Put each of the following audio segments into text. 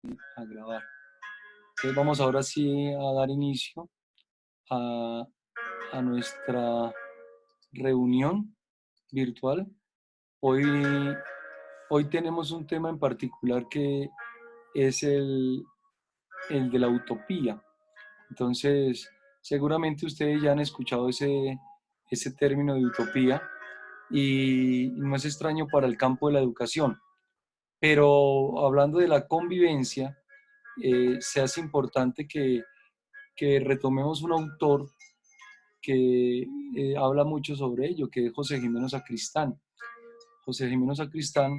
a grabar. Entonces vamos ahora sí a dar inicio a, a nuestra reunión virtual. Hoy, hoy tenemos un tema en particular que es el de la utopía. Entonces, seguramente ustedes ya han escuchado ese término de utopía y no es extraño para el campo de la educación. Pero hablando de la convivencia, se hace importante que retomemos un autor que habla mucho sobre ello, que es José Gimeno Sacristán. José Gimeno Sacristán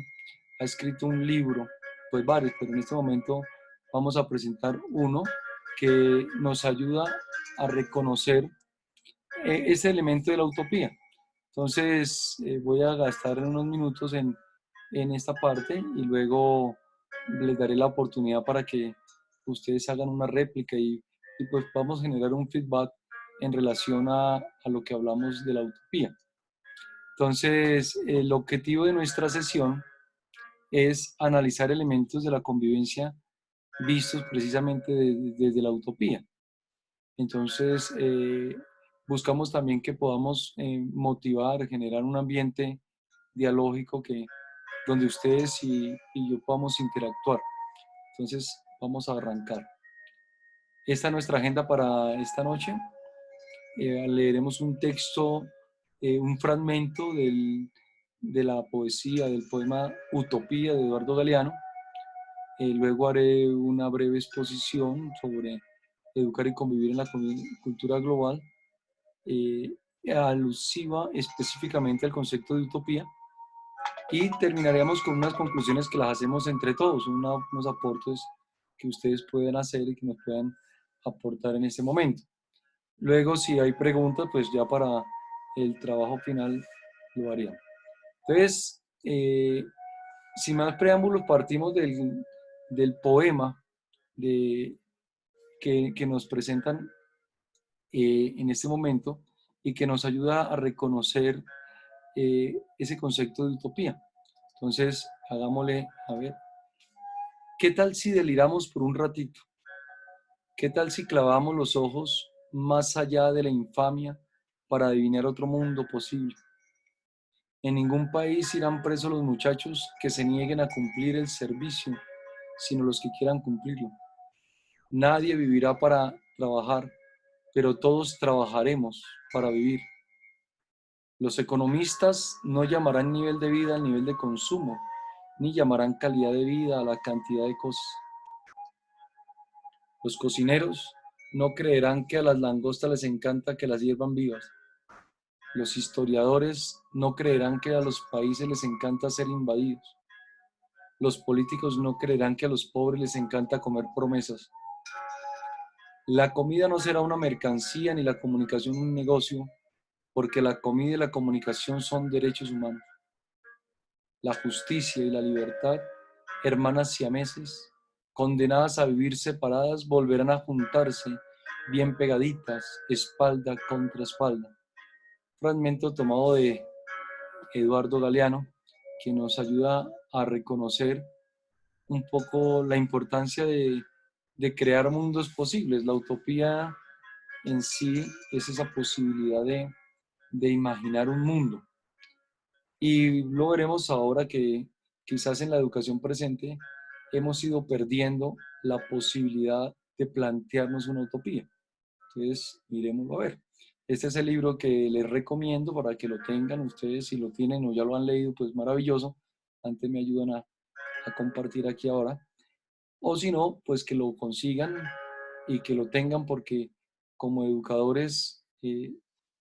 ha escrito un libro, pues varios, pero en este momento vamos a presentar uno que nos ayuda a reconocer ese elemento de la utopía. Entonces voy a gastar unos minutos en esta parte y luego les daré la oportunidad para que ustedes hagan una réplica y pues vamos a generar un feedback en relación a lo que hablamos de la utopía. Entonces, el objetivo de nuestra sesión es analizar elementos de la convivencia vistos precisamente desde la utopía. Entonces, buscamos también que podamos motivar, generar un ambiente dialógico donde ustedes y yo podamos interactuar. Entonces, vamos a arrancar. Esta es nuestra agenda para esta noche. Leeremos un texto, un fragmento de la poesía, del poema Utopía de Eduardo Galeano. Luego haré una breve exposición sobre educar y convivir en la cultura global, eh, alusiva específicamente al concepto de utopía. Y terminaremos con unas conclusiones que las hacemos entre todos, unos aportes que ustedes pueden hacer y que nos puedan aportar en este momento. Luego, si hay preguntas, pues ya para el trabajo final lo haríamos. Entonces, sin más preámbulos, partimos del poema de, que nos presentan en este momento y que nos ayuda a reconocer ese concepto de utopía. Entonces, hagámosle, a ver, ¿qué tal si deliramos por un ratito? ¿Qué tal si clavamos los ojos más allá de la infamia para adivinar otro mundo posible? En ningún país irán presos los muchachos que se nieguen a cumplir el servicio, sino los que quieran cumplirlo. Nadie vivirá para trabajar, pero todos trabajaremos para vivir. Los economistas no llamarán nivel de vida al nivel de consumo, ni llamarán calidad de vida a la cantidad de cosas. Los cocineros no creerán que a las langostas les encanta que las hiervan vivas. Los historiadores no creerán que a los países les encanta ser invadidos. Los políticos no creerán que a los pobres les encanta comer promesas. La comida no será una mercancía ni la comunicación un negocio, porque la comida y la comunicación son derechos humanos. La justicia y la libertad, hermanas siameses, condenadas a vivir separadas, volverán a juntarse bien pegaditas, espalda contra espalda. Fragmento tomado de Eduardo Galeano, que nos ayuda a reconocer un poco la importancia de crear mundos posibles. La utopía en sí es esa posibilidad de imaginar un mundo. Y lo veremos ahora que quizás en la educación presente hemos ido perdiendo la posibilidad de plantearnos una utopía. Entonces, miremoslo a ver. Este es el libro que les recomiendo para que lo tengan ustedes. Si lo tienen o ya lo han leído, pues maravilloso. Antes me ayudan a compartir aquí ahora. O si no, pues que lo consigan y que lo tengan porque como educadores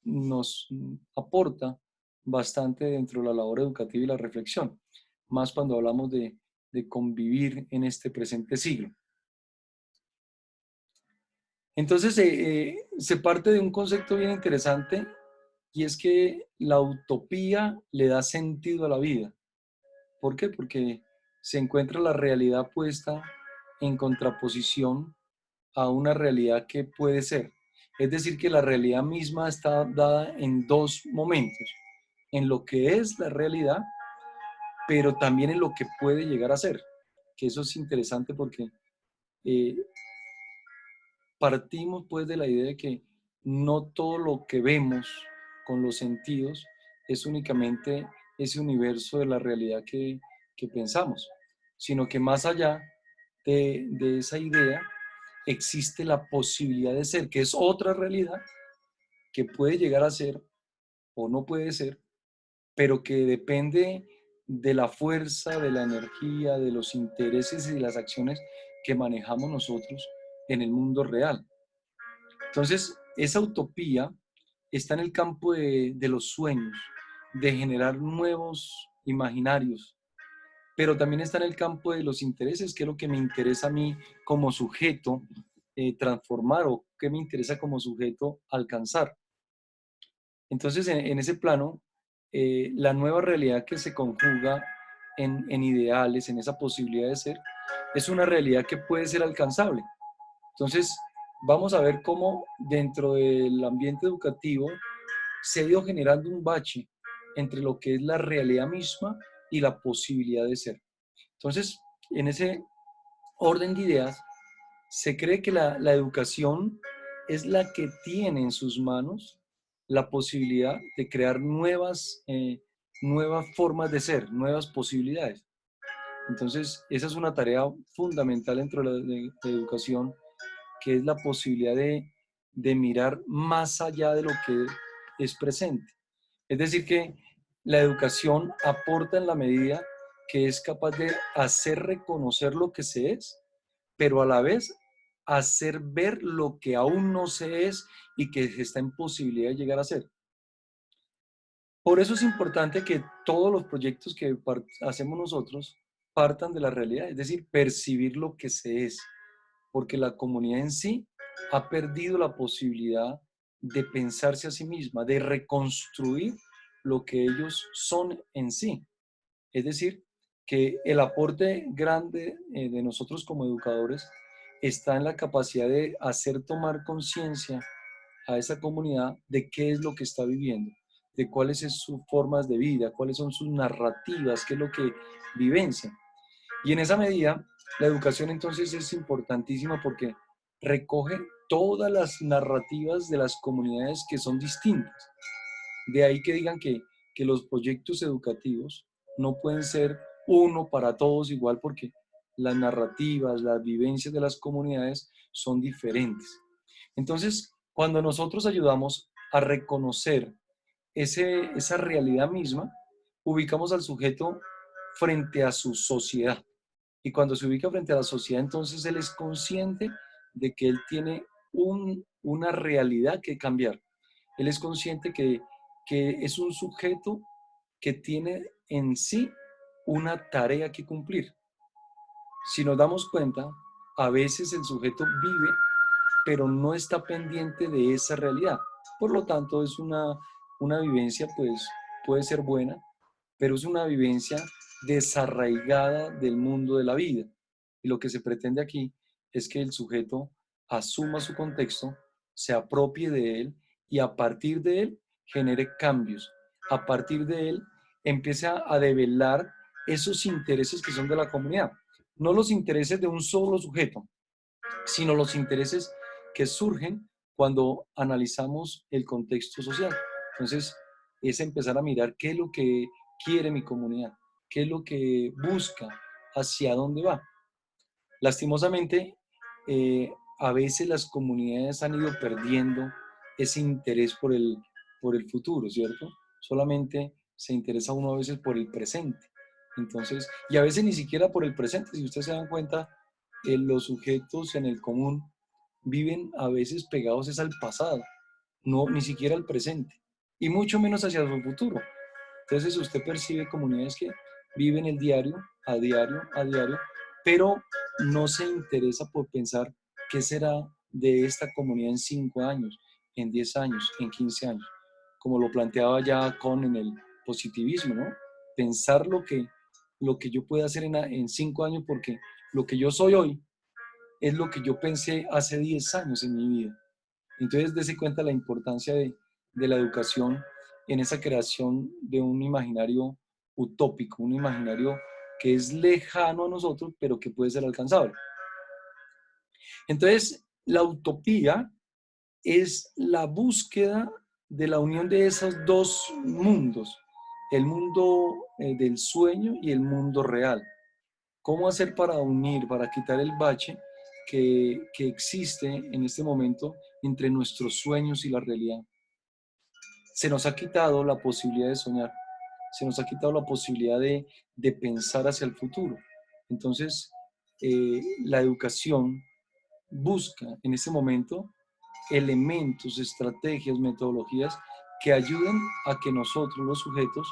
nos aporta bastante dentro de la labor educativa y la reflexión, más cuando hablamos de convivir en este presente siglo. Entonces, se parte de un concepto bien interesante y es que la utopía le da sentido a la vida. ¿Por qué? Porque se encuentra la realidad puesta en contraposición a una realidad que puede ser. Es decir, que la realidad misma está dada en dos momentos, en lo que es la realidad, pero también en lo que puede llegar a ser. Que eso es interesante porque eh, partimos pues de la idea de que no todo lo que vemos con los sentidos es únicamente ese universo de la realidad que pensamos, sino que más allá de esa idea existe la posibilidad de ser, que es otra realidad que puede llegar a ser o no puede ser, pero que depende de la fuerza, de la energía, de los intereses y de las acciones que manejamos nosotros en el mundo real. Entonces, esa utopía está en el campo de los sueños, de generar nuevos imaginarios, pero también está en el campo de los intereses, que es lo que me interesa a mí como sujeto transformar o que me interesa como sujeto alcanzar. Entonces, en ese plano, la nueva realidad que se conjuga en ideales, en esa posibilidad de ser, es una realidad que puede ser alcanzable. Entonces, vamos a ver cómo dentro del ambiente educativo se ha ido generando un bache entre lo que es la realidad misma y la posibilidad de ser. Entonces, en ese orden de ideas, se cree que la educación es la que tiene en sus manos la posibilidad de crear nuevas formas de ser, nuevas posibilidades. Entonces, esa es una tarea fundamental dentro de educación, que es la posibilidad de mirar más allá de lo que es presente. Es decir, que la educación aporta en la medida que es capaz de hacer reconocer lo que se es, pero a la vez hacer ver lo que aún no se es y que está en posibilidad de llegar a ser. Por eso es importante que todos los proyectos que hacemos nosotros partan de la realidad, es decir, percibir lo que se es, porque la comunidad en sí ha perdido la posibilidad de pensarse a sí misma, de reconstruir lo que ellos son en sí. Es decir, que el aporte grande de nosotros como educadores está en la capacidad de hacer tomar conciencia a esa comunidad de qué es lo que está viviendo, de cuáles son sus formas de vida, cuáles son sus narrativas, qué es lo que vivencian. Y en esa medida, la educación entonces es importantísima porque recoge todas las narrativas de las comunidades que son distintas. De ahí que digan que los proyectos educativos no pueden ser uno para todos igual porque las narrativas, las vivencias de las comunidades son diferentes. Entonces, cuando nosotros ayudamos a reconocer esa realidad misma, ubicamos al sujeto frente a su sociedad. Y cuando se ubica frente a la sociedad, entonces él es consciente de que él tiene una realidad que cambiar. Él es consciente que es un sujeto que tiene en sí una tarea que cumplir. Si nos damos cuenta, a veces el sujeto vive, pero no está pendiente de esa realidad. Por lo tanto, es una vivencia, pues puede ser buena, pero es una vivencia desarraigada del mundo de la vida. Y lo que se pretende aquí es que el sujeto asuma su contexto, se apropie de él y a partir de él genere cambios. A partir de él empiece a develar esos intereses que son de la comunidad. No los intereses de un solo sujeto, sino los intereses que surgen cuando analizamos el contexto social. Entonces, es empezar a mirar qué es lo que quiere mi comunidad, qué es lo que busca, hacia dónde va. Lastimosamente, a veces las comunidades han ido perdiendo ese interés por el futuro, ¿cierto? Solamente se interesa uno a veces por el presente. Entonces, y a veces ni siquiera por el presente, si ustedes se dan cuenta, los sujetos en el común viven a veces pegados es al pasado, no ni siquiera al presente, y mucho menos hacia su futuro. Entonces usted percibe comunidades que viven el diario, a diario, a diario, pero no se interesa por pensar qué será de esta comunidad en 5 años, en 10 años, en 15 años, como lo planteaba ya con en el positivismo, ¿no? Pensar lo que yo pueda hacer en 5 años, porque lo que yo soy hoy es lo que yo pensé hace 10 años en mi vida. Entonces, dése cuenta la importancia de la educación en esa creación de un imaginario utópico, un imaginario que es lejano a nosotros, pero que puede ser alcanzable. Entonces, la utopía es la búsqueda de la unión de esos dos mundos, el mundo del sueño y el mundo real. ¿Cómo hacer para unir, para quitar el bache que existe en este momento entre nuestros sueños y la realidad? Se nos ha quitado la posibilidad de soñar, se nos ha quitado la posibilidad de pensar hacia el futuro. Entonces, la educación busca en este momento elementos, estrategias, metodologías que ayuden a que nosotros, los sujetos,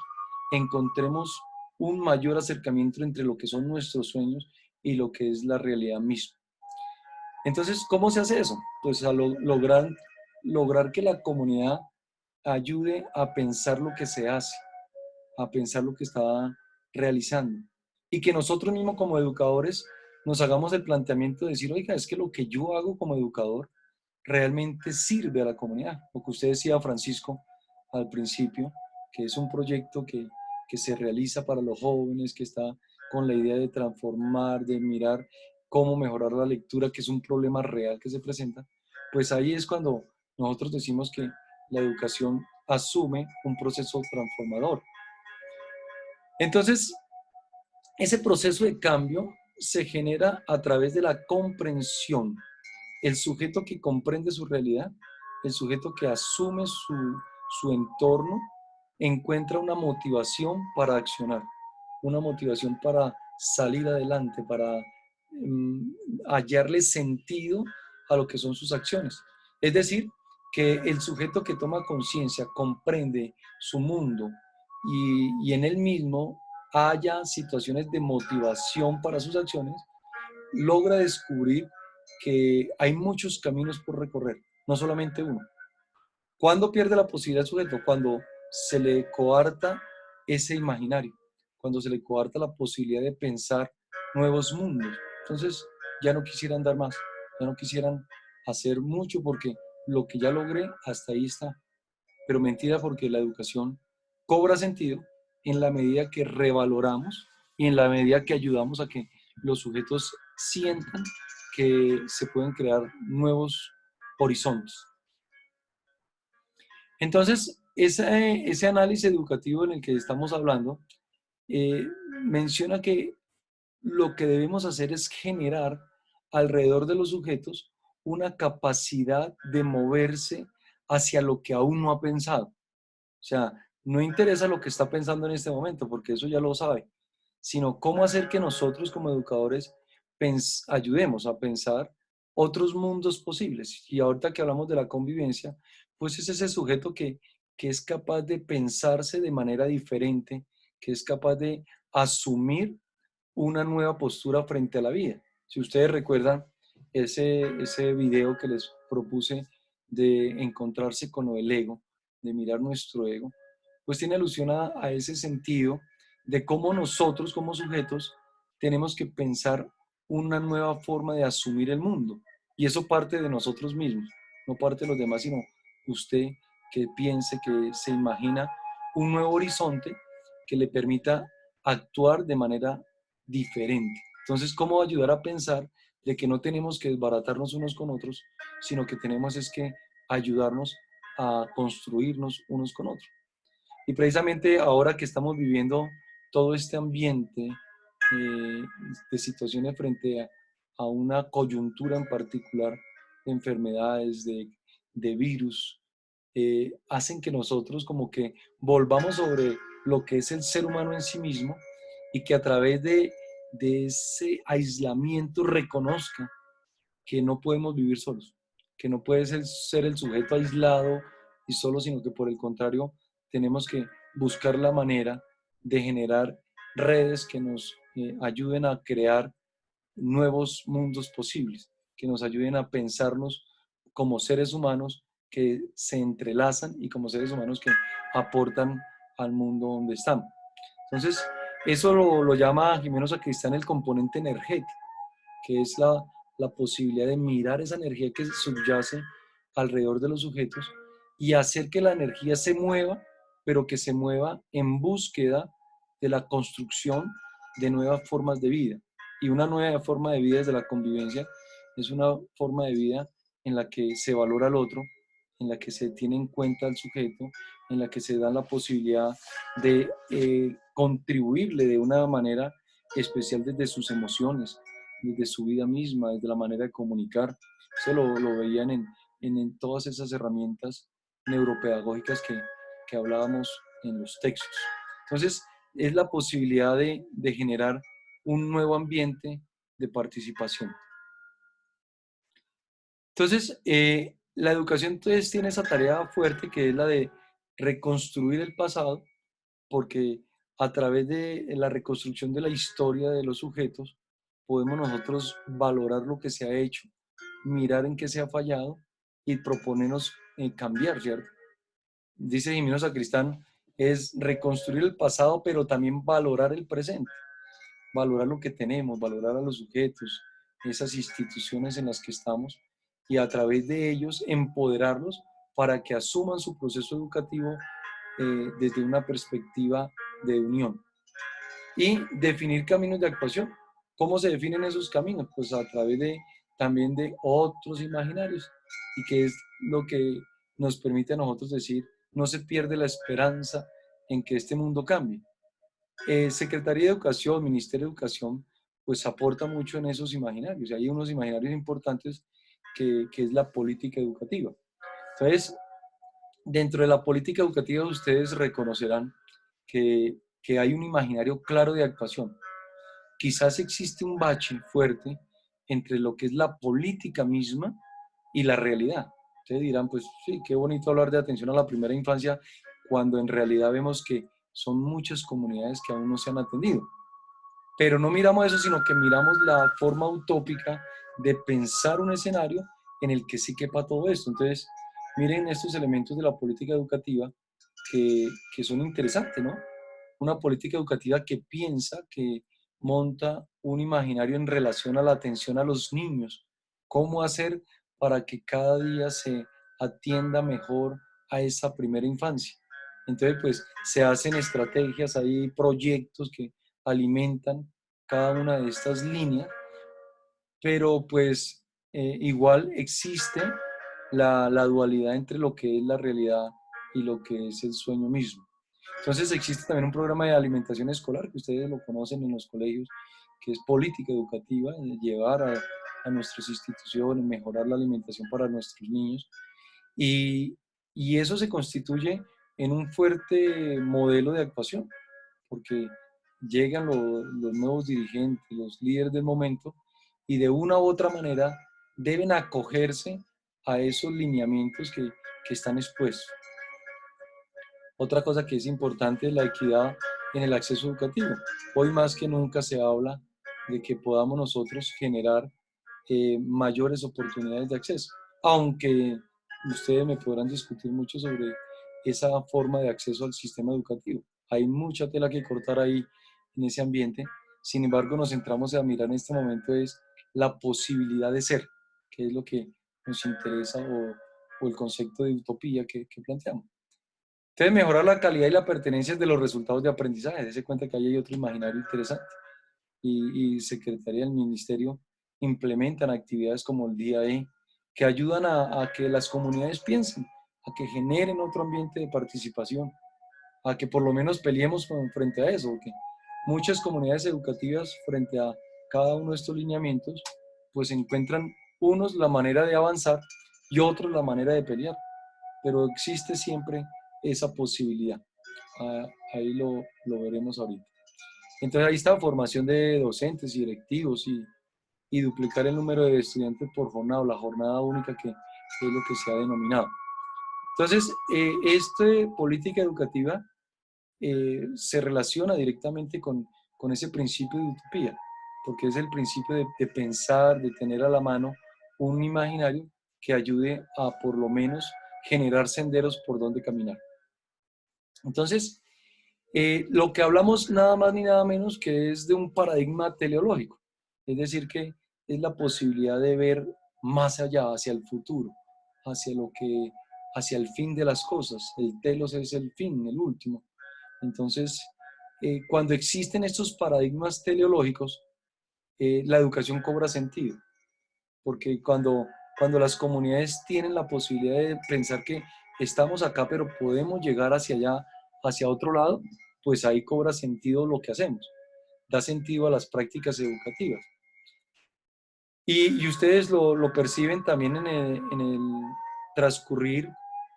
encontremos un mayor acercamiento entre lo que son nuestros sueños y lo que es la realidad misma. Entonces, ¿cómo se hace eso? Pues a lograr que la comunidad ayude a pensar lo que se hace, a pensar lo que está realizando. Y que nosotros mismos como educadores nos hagamos el planteamiento de decir, oiga, es que lo que yo hago como educador realmente sirve a la comunidad. Lo que usted decía, Francisco, al principio, que es un proyecto que se realiza para los jóvenes, que está con la idea de transformar, de mirar cómo mejorar la lectura, que es un problema real que se presenta, pues ahí es cuando nosotros decimos que la educación asume un proceso transformador. Entonces, ese proceso de cambio se genera a través de la comprensión. El sujeto que comprende su realidad, el sujeto que asume su entorno, encuentra una motivación para accionar, una motivación para salir adelante, para hallarle sentido a lo que son sus acciones. Es decir, que el sujeto que toma conciencia, comprende su mundo y en él mismo haya situaciones de motivación para sus acciones, logra descubrir que hay muchos caminos por recorrer, no solamente uno. ¿Cuándo pierde la posibilidad el sujeto? Cuando se le coarta ese imaginario, cuando se le coarta la posibilidad de pensar nuevos mundos. Entonces ya no quisieran dar más, ya no quisieran hacer mucho porque lo que ya logré hasta ahí está. Pero mentira, porque la educación cobra sentido en la medida que revaloramos y en la medida que ayudamos a que los sujetos sientan que se pueden crear nuevos horizontes. Entonces, ese análisis educativo en el que estamos hablando eh, menciona que lo que debemos hacer es generar alrededor de los sujetos una capacidad de moverse hacia lo que aún no ha pensado. O sea, no interesa lo que está pensando en este momento, porque eso ya lo sabe, sino cómo hacer que nosotros como educadores ayudemos a pensar otros mundos posibles. Y ahorita que hablamos de la convivencia, pues es ese sujeto que es capaz de pensarse de manera diferente, que es capaz de asumir una nueva postura frente a la vida. Si ustedes recuerdan ese video que les propuse de encontrarse con el ego, de mirar nuestro ego, pues tiene alusión a ese sentido de cómo nosotros como sujetos tenemos que pensar una nueva forma de asumir el mundo. Y eso parte de nosotros mismos, no parte de los demás, sino usted que piense, que se imagina un nuevo horizonte que le permita actuar de manera diferente. Entonces, ¿cómo ayudar a pensar de que no tenemos que desbaratarnos unos con otros, sino que tenemos es que ayudarnos a construirnos unos con otros? Y precisamente ahora que estamos viviendo todo este ambiente de situaciones frente a una coyuntura en particular, de enfermedades, de virus, hacen que nosotros como que volvamos sobre lo que es el ser humano en sí mismo y que a través de ese aislamiento reconozca que no podemos vivir solos, que no puede ser el sujeto aislado y solo, sino que por el contrario tenemos que buscar la manera de generar redes que nos ayuden a crear nuevos mundos posibles, que nos ayuden a pensarnos como seres humanos que se entrelazan y como seres humanos que aportan al mundo donde estamos. Entonces, eso lo llama Jimeno Sacristán el componente energético, que es la posibilidad de mirar esa energía que subyace alrededor de los sujetos y hacer que la energía se mueva, pero que se mueva en búsqueda de la construcción de nuevas formas de vida. Y una nueva forma de vida es de la convivencia, es una forma de vida en la que se valora al otro, en la que se tiene en cuenta al sujeto, en la que se da la posibilidad de contribuirle de una manera especial desde sus emociones, desde su vida misma, desde la manera de comunicar. Eso lo veían en todas esas herramientas neuropedagógicas que hablábamos en los textos. Entonces, es la posibilidad de generar un nuevo ambiente de participación. Entonces, la educación entonces tiene esa tarea fuerte que es la de reconstruir el pasado, porque a través de la reconstrucción de la historia de los sujetos, podemos nosotros valorar lo que se ha hecho, mirar en qué se ha fallado y proponernos cambiar, ¿cierto? Dice Jimeno Sacristán, es reconstruir el pasado, pero también valorar el presente, valorar lo que tenemos, valorar a los sujetos, esas instituciones en las que estamos y a través de ellos empoderarlos para que asuman su proceso educativo desde una perspectiva de unión y definir caminos de actuación. ¿Cómo se definen esos caminos? Pues a través de también de otros imaginarios y que es lo que nos permite a nosotros decir, no se pierde la esperanza en que este mundo cambie. Secretaría de Educación, Ministerio de Educación, pues aporta mucho en esos imaginarios. Y hay unos imaginarios importantes que es la política educativa. Entonces, dentro de la política educativa ustedes reconocerán que hay un imaginario claro de actuación. Quizás existe un bache fuerte entre lo que es la política misma y la realidad. Ustedes dirán, pues sí, qué bonito hablar de atención a la primera infancia cuando en realidad vemos que son muchas comunidades que aún no se han atendido. Pero no miramos eso, sino que miramos la forma utópica de pensar un escenario en el que sí quepa todo esto. Entonces, miren estos elementos de la política educativa que son interesantes, ¿no? Una política educativa que piensa, que monta un imaginario en relación a la atención a los niños. ¿Cómo hacer para que cada día se atienda mejor a esa primera infancia? Entonces, pues se hacen estrategias, hay proyectos que alimentan cada una de estas líneas, pero pues igual existe la dualidad entre lo que es la realidad y lo que es el sueño mismo. Entonces existe también un programa de alimentación escolar que ustedes lo conocen en los colegios, que es política educativa, de llevar a nuestras instituciones, mejorar la alimentación para nuestros niños. Y, y eso se constituye en un fuerte modelo de actuación, porque llegan los nuevos dirigentes, los líderes del momento, y de una u otra manera deben acogerse a esos lineamientos que están expuestos. Otra cosa que es importante es la equidad en el acceso educativo. Hoy más que nunca se habla de que podamos nosotros generar mayores oportunidades de acceso, aunque ustedes me podrán discutir mucho sobre esa forma de acceso al sistema educativo. Hay mucha tela que cortar ahí en ese ambiente. Sin embargo, nos centramos a mirar en este momento es la posibilidad de ser, que es lo que nos interesa o el concepto de utopía que planteamos. Entonces, mejorar la calidad y la pertenencia de los resultados de aprendizaje. Dese cuenta que ahí hay otro imaginario interesante. Y Secretaría del Ministerio implementan actividades como el Día E, que ayudan a que las comunidades piensen, a que generen otro ambiente de participación, a que por lo menos peleemos frente a eso, porque muchas comunidades educativas frente a cada uno de estos lineamientos, pues encuentran unos la manera de avanzar y otros la manera de pelear, pero existe siempre esa posibilidad. Ahí lo veremos ahorita. Entonces ahí está formación de docentes y directivos y duplicar el número de estudiantes por jornada o la jornada única que es lo que se ha denominado. Entonces, esta política educativa se relaciona directamente con ese principio de utopía, porque es el principio de pensar, de tener a la mano un imaginario que ayude a por lo menos generar senderos por donde caminar. Entonces, lo que hablamos nada más ni nada menos que es de un paradigma teleológico, es decir, que es la posibilidad de ver más allá, hacia el futuro, hacia lo que, hacia el fin de las cosas. El telos es el fin, el último. Entonces, cuando existen estos paradigmas teleológicos, la educación cobra sentido. porque cuando las comunidades tienen la posibilidad de pensar que estamos acá, pero podemos llegar hacia allá, hacia otro lado, pues ahí cobra sentido lo que hacemos, da sentido a las prácticas educativas. Y ustedes lo perciben también en el transcurrir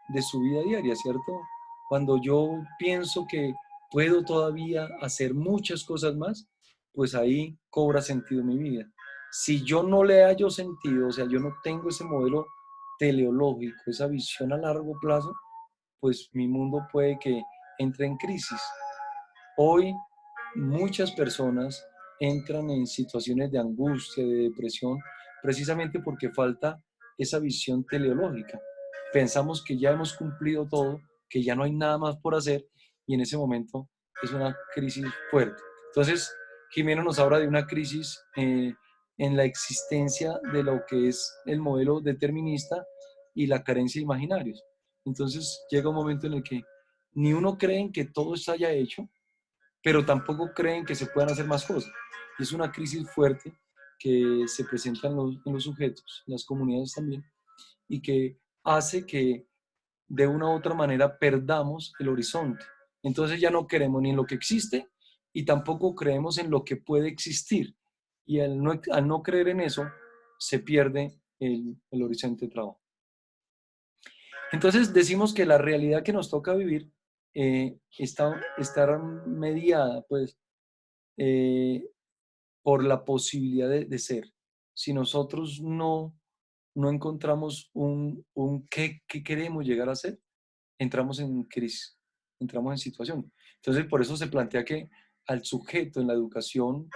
de su vida diaria, ¿cierto? Cuando yo pienso que puedo todavía hacer muchas cosas más, pues ahí cobra sentido mi vida. Si yo no le hallo sentido, o sea, yo no tengo ese modelo teleológico, esa visión a largo plazo, pues mi mundo puede que entre en crisis. Hoy muchas personas entran en situaciones de angustia, de depresión, precisamente porque falta esa visión teleológica. Pensamos que ya hemos cumplido todo, que ya no hay nada más por hacer y en ese momento es una crisis fuerte. Entonces, Jimeno nos habla de una crisis en la existencia de lo que es el modelo determinista y la carencia de imaginarios. Entonces llega un momento en el que ni uno cree en que todo está ya hecho, pero tampoco creen que se puedan hacer más cosas. Y es una crisis fuerte que se presenta en los sujetos, en las comunidades también, y que hace que de una u otra manera perdamos el horizonte. Entonces ya no creemos ni en lo que existe y tampoco creemos en lo que puede existir. Y al no creer en eso, se pierde el horizonte de trabajo. Entonces decimos que la realidad que nos toca vivir está mediada, pues, eh, por la posibilidad de ser. Si nosotros no encontramos un qué queremos llegar a ser, entramos en crisis, entramos en situación. Entonces, por eso se plantea que al sujeto en la educación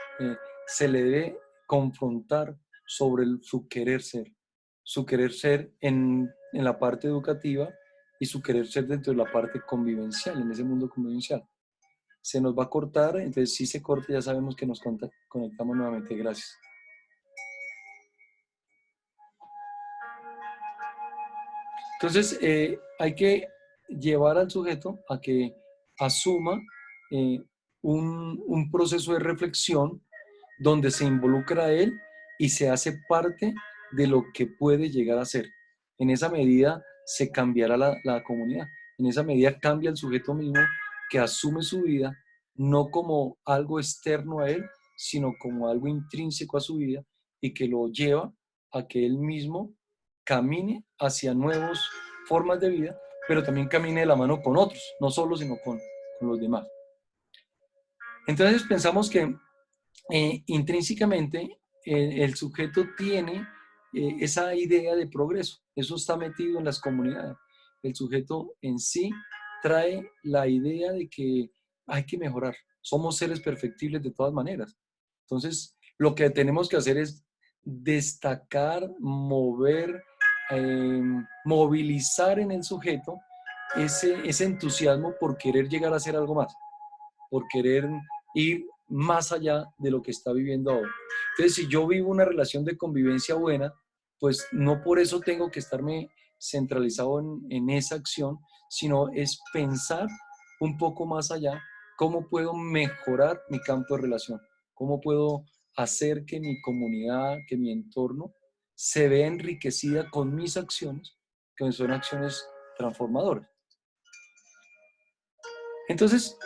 se le debe confrontar sobre su querer ser en la parte educativa y su querer ser dentro de la parte convivencial, en ese mundo convivencial. Se nos va a cortar, entonces si se corta ya sabemos que nos conectamos nuevamente. Gracias. Entonces hay que llevar al sujeto a que asuma eh, un proceso de reflexión donde se involucra a él y se hace parte de lo que puede llegar a ser. En esa medida se cambiará la comunidad. En esa medida cambia el sujeto mismo que asume su vida no como algo externo a él, sino como algo intrínseco a su vida y que lo lleva a que él mismo camine hacia nuevas formas de vida, pero también camine de la mano con otros, no solo, sino con los demás. Entonces pensamos que intrínsecamente el sujeto tiene esa idea de progreso, eso está metido en las comunidades. El sujeto en sí trae la idea de que hay que mejorar, somos seres perfectibles de todas maneras. Entonces, lo que tenemos que hacer es destacar, mover, eh, movilizar en el sujeto ese entusiasmo por querer llegar a hacer algo más, por querer ir más allá de lo que está viviendo ahora. Entonces, si yo vivo una relación de convivencia buena, pues no por eso tengo que estarme centralizado en esa acción, sino es pensar un poco más allá cómo puedo mejorar mi campo de relación, cómo puedo hacer que mi comunidad, que mi entorno se vea enriquecida con mis acciones, que son acciones transformadoras. Entonces,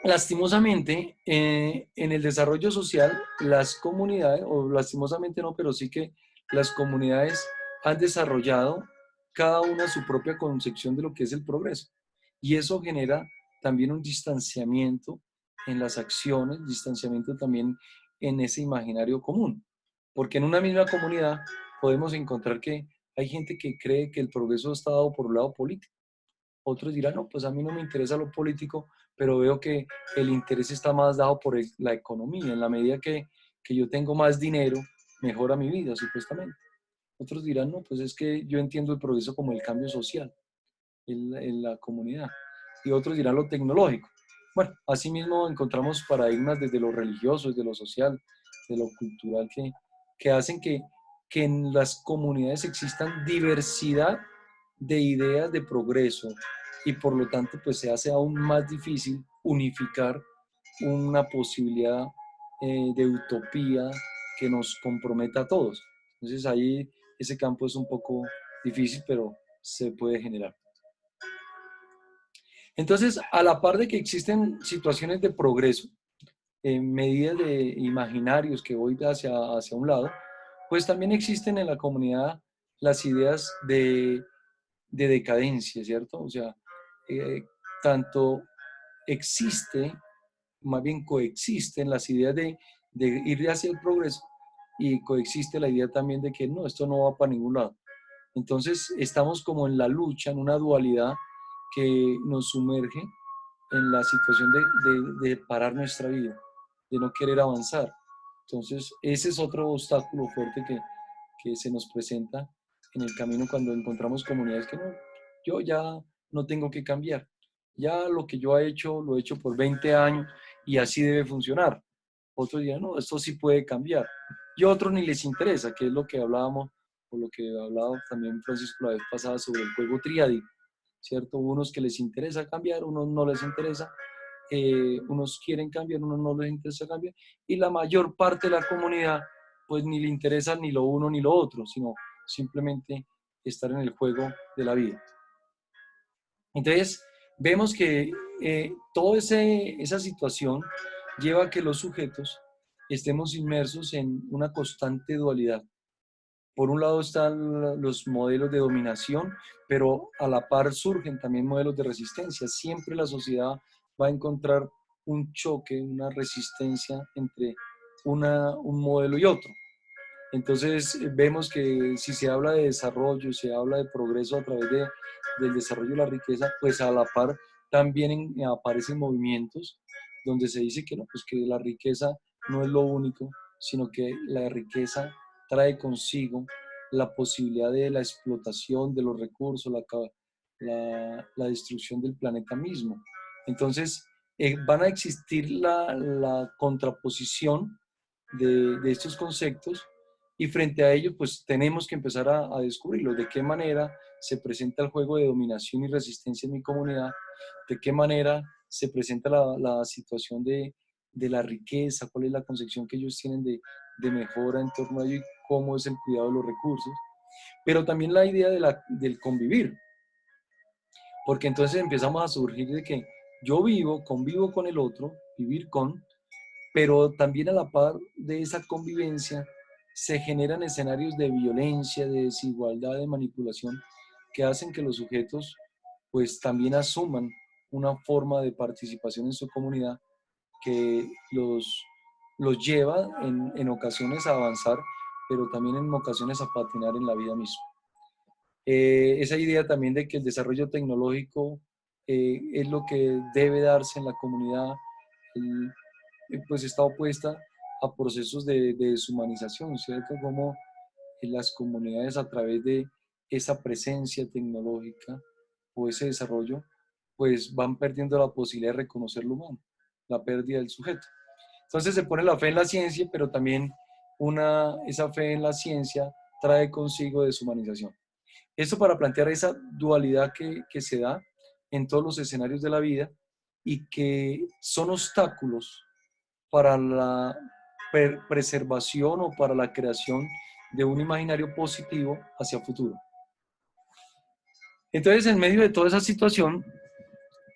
lastimosamente, en el desarrollo social, las comunidades, o lastimosamente no, pero sí que las comunidades han desarrollado cada una su propia concepción de lo que es el progreso. Y eso genera también un distanciamiento en las acciones, distanciamiento también en ese imaginario común. Porque en una misma comunidad podemos encontrar que hay gente que cree que el progreso está dado por un lado político. Otros dirán, no, pues a mí no me interesa lo político, pero veo que el interés está más dado por la economía. En la medida que yo tengo más dinero, mejora mi vida, supuestamente. Otros dirán, no, pues es que yo entiendo el progreso como el cambio social en la comunidad. Y otros dirán lo tecnológico. Bueno, asimismo encontramos paradigmas desde lo religioso, desde lo social, de lo cultural, que hacen que en las comunidades existan diversidad de ideas de progreso y por lo tanto pues se hace aún más difícil unificar una posibilidad de utopía que nos comprometa a todos. Entonces ahí ese campo es un poco difícil, pero se puede generar. Entonces, a la par de que existen situaciones de progreso, medidas de imaginarios que voy hacia un lado, pues también existen en la comunidad las ideas de decadencia, ¿cierto? O sea, eh, tanto existe, más bien coexisten las ideas de ir hacia el progreso y coexiste la idea también de que no, esto no va para ningún lado. Entonces estamos como en la lucha, en una dualidad que nos sumerge en la situación de parar nuestra vida, de no querer avanzar. Entonces ese es otro obstáculo fuerte que se nos presenta en el camino cuando encontramos comunidades que no, yo ya no tengo que cambiar. Ya lo que yo he hecho, lo he hecho por 20 años y así debe funcionar. Otros dirán, no, esto sí puede cambiar. Y a otros ni les interesa, que es lo que hablábamos, o lo que hablaba también Francisco la vez pasada sobre el juego triádico, ¿cierto? Unos que les interesa cambiar, unos no les interesa, unos quieren cambiar, unos no les interesa cambiar, y la mayor parte de la comunidad pues ni le interesa ni lo uno ni lo otro, sino simplemente estar en el juego de la vida. Entonces, vemos que toda esa situación lleva a que los sujetos estemos inmersos en una constante dualidad. Por un lado están los modelos de dominación, pero a la par surgen también modelos de resistencia. Siempre la sociedad va a encontrar un choque, una resistencia entre un modelo y otro. Entonces vemos que si se habla de desarrollo, se habla de progreso a través del desarrollo de la riqueza, pues a la par también aparecen movimientos donde se dice que no, pues que la riqueza no es lo único, sino que la riqueza trae consigo la posibilidad de la explotación de los recursos, la destrucción del planeta mismo. Entonces, van a existir la contraposición de estos conceptos y frente a ello, pues tenemos que empezar a descubrirlo, de qué manera se presenta el juego de dominación y resistencia en mi comunidad, de qué manera se presenta la situación de la riqueza, cuál es la concepción que ellos tienen de mejora en torno a ello y cómo es el cuidado de los recursos, pero también la idea del convivir, porque entonces empezamos a surgir de que yo convivo con el otro, vivir con, pero también a la par de esa convivencia se generan escenarios de violencia, de desigualdad, de manipulación, que hacen que los sujetos pues también asuman una forma de participación en su comunidad que los lleva en ocasiones a avanzar, pero también en ocasiones a patinar en la vida misma. Esa idea también de que el desarrollo tecnológico es lo que debe darse en la comunidad, el, pues está opuesta a procesos de deshumanización, ¿cierto? Como en las comunidades a través de esa presencia tecnológica o ese desarrollo, pues van perdiendo la posibilidad de reconocer lo humano, la pérdida del sujeto. Entonces se pone la fe en la ciencia, pero también esa fe en la ciencia trae consigo deshumanización. Esto para plantear esa dualidad que se da en todos los escenarios de la vida y que son obstáculos para la preservación o para la creación de un imaginario positivo hacia el futuro. Entonces, en medio de toda esa situación,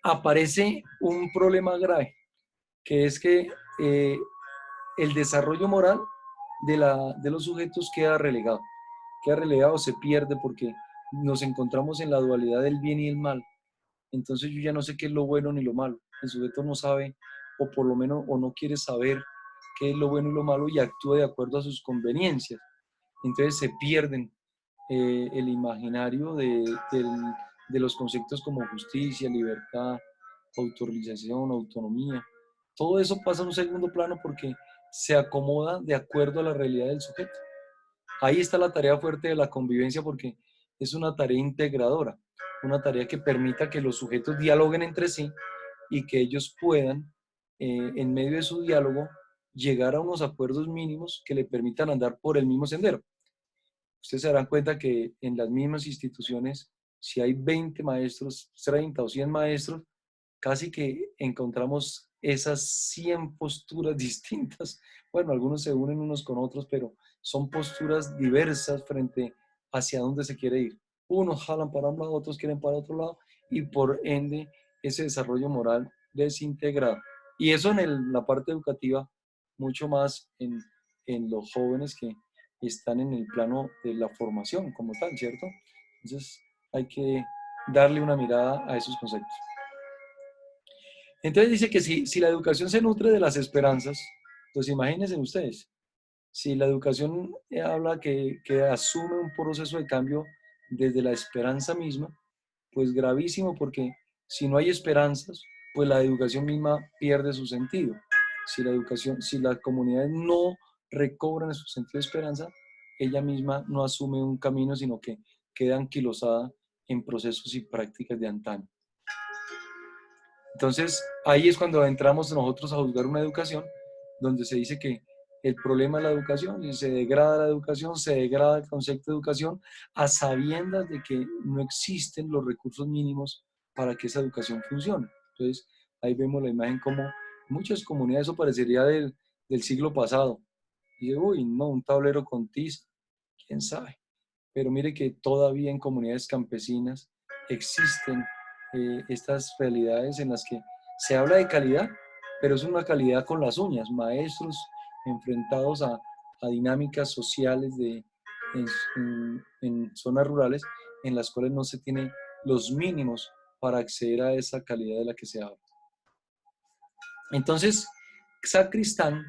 aparece un problema grave, que es que el desarrollo moral de los sujetos queda relegado, se pierde porque nos encontramos en la dualidad del bien y el mal. Entonces yo ya no sé qué es lo bueno ni lo malo. El sujeto no sabe, o por lo menos, o no quiere saber qué es lo bueno y lo malo y actúa de acuerdo a sus conveniencias. Entonces se pierden el imaginario de los conceptos como justicia, libertad, autorización, autonomía. Todo eso pasa a un segundo plano porque se acomoda de acuerdo a la realidad del sujeto. Ahí está la tarea fuerte de la convivencia porque es una tarea integradora, una tarea que permita que los sujetos dialoguen entre sí y que ellos puedan, en medio de su diálogo, llegar a unos acuerdos mínimos que le permitan andar por el mismo sendero. Ustedes se darán cuenta que en las mismas instituciones, si hay 20 maestros, 30 o 100 maestros, casi que encontramos esas 100 posturas distintas. Bueno, algunos se unen unos con otros, pero son posturas diversas frente hacia dónde se quiere ir. Unos jalan para un lado, otros quieren para otro lado, y por ende ese desarrollo moral desintegrado. Y eso en la parte educativa, mucho más en los jóvenes que están en el plano de la formación como tal, ¿cierto? Entonces hay que darle una mirada a esos conceptos. Entonces dice que si la educación se nutre de las esperanzas, pues imagínense ustedes, si la educación habla que asume un proceso de cambio desde la esperanza misma, pues gravísimo, porque si no hay esperanzas, pues la educación misma pierde su sentido. Si las comunidades no recobran su sentido de esperanza, ella misma no asume un camino, sino que queda anquilosada en procesos y prácticas de antaño. Entonces, ahí es cuando entramos nosotros a juzgar una educación donde se dice que el problema es la educación y se degrada la educación, se degrada el concepto de educación a sabiendas de que no existen los recursos mínimos para que esa educación funcione. Entonces, ahí vemos la imagen como muchas comunidades, eso parecería del siglo pasado. Y dice, uy, no, un tablero con tiza, quién sabe. Pero mire que todavía en comunidades campesinas existen estas realidades en las que se habla de calidad, pero es una calidad con las uñas, maestros enfrentados a dinámicas sociales en zonas rurales en las cuales no se tiene los mínimos para acceder a esa calidad de la que se habla. Entonces, Sacristán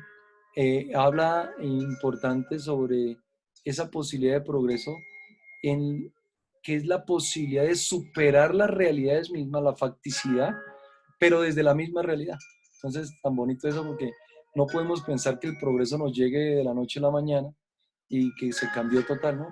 habla importante sobre esa posibilidad de progreso en que es la posibilidad de superar las realidades mismas, la facticidad, pero desde la misma realidad. Entonces, tan bonito eso porque no podemos pensar que el progreso nos llegue de la noche a la mañana y que se cambió total, ¿no?